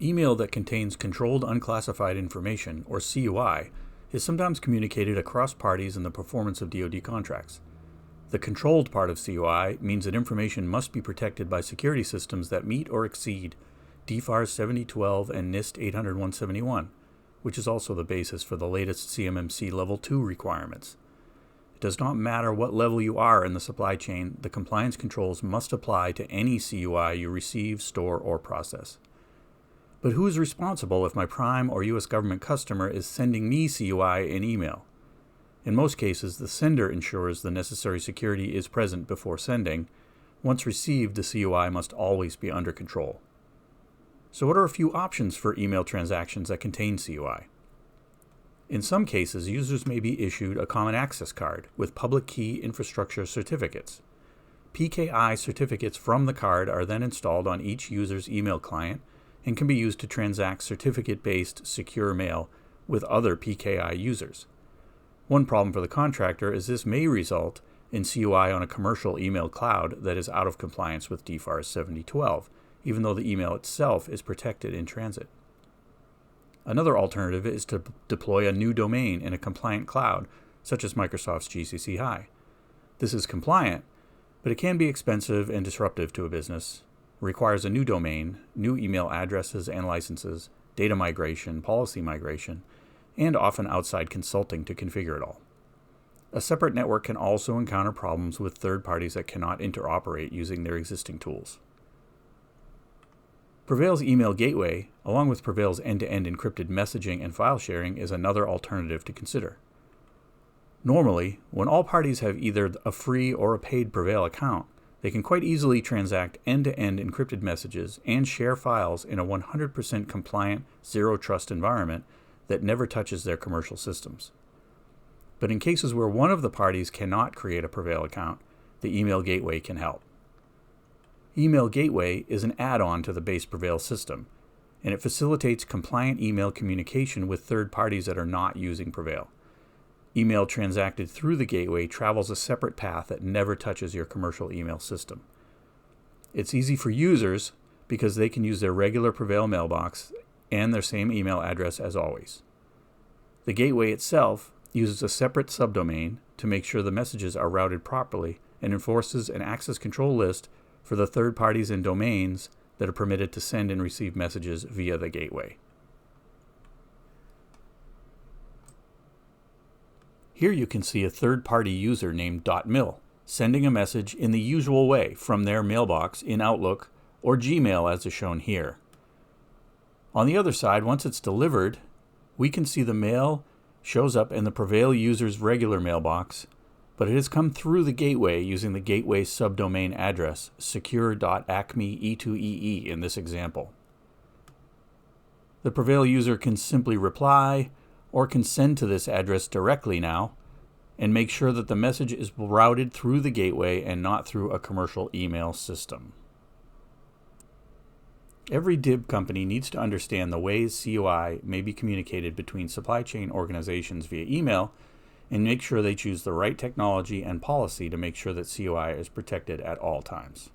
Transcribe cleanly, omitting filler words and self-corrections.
Email that contains controlled unclassified information, or CUI, is sometimes communicated across parties in the performance of DoD contracts. The controlled part of CUI means that information must be protected by security systems that meet or exceed DFARS 7012 and NIST 800-171, which is also the basis for the latest CMMC Level 2 requirements. It does not matter what level you are in the supply chain, the compliance controls must apply to any CUI you receive, store, or process. But who is responsible if my prime or U.S. government customer is sending me CUI in email? In most cases, the sender ensures the necessary security is present before sending. Once received, the CUI must always be under control. So what are a few options for email transactions that contain CUI? In some cases, users may be issued a common access card with public key infrastructure certificates. PKI certificates from the card are then installed on each user's email client and can be used to transact certificate-based secure mail with other PKI users. One problem for the contractor is this may result in CUI on a commercial email cloud that is out of compliance with DFARS 7012, even though the email itself is protected in transit. Another alternative is to deploy a new domain in a compliant cloud, such as Microsoft's GCC High. This is compliant, but it can be expensive and disruptive to a business. Requires a new domain, new email addresses and licenses, data migration, policy migration, and often outside consulting to configure it all. A separate network can also encounter problems with third parties that cannot interoperate using their existing tools. PreVeil's email gateway, along with PreVeil's end-to-end encrypted messaging and file sharing, is another alternative to consider. Normally, when all parties have either a free or a paid PreVeil account, they can quite easily transact end-to-end encrypted messages and share files in a 100% compliant, zero-trust environment that never touches their commercial systems. But in cases where one of the parties cannot create a PreVeil account, the email gateway can help. Email Gateway is an add-on to the base PreVeil system, and it facilitates compliant email communication with third parties that are not using PreVeil. Email transacted through the gateway travels a separate path that never touches your commercial email system. It's easy for users because they can use their regular PreVeil mailbox and their same email address as always. The gateway itself uses a separate subdomain to make sure the messages are routed properly and enforces an access control list for the third parties and domains that are permitted to send and receive messages via the gateway. Here you can see a third-party user named .mil sending a message in the usual way from their mailbox in Outlook or Gmail as is shown here. On the other side, once it's delivered, we can see the mail shows up in the PreVeil user's regular mailbox, but it has come through the gateway using the gateway subdomain address secure.acme.e2ee in this example. The PreVeil user can simply reply or can send to this address directly now and make sure that the message is routed through the gateway and not through a commercial email system. Every DIB company needs to understand the ways CUI may be communicated between supply chain organizations via email and make sure they choose the right technology and policy to make sure that CUI is protected at all times.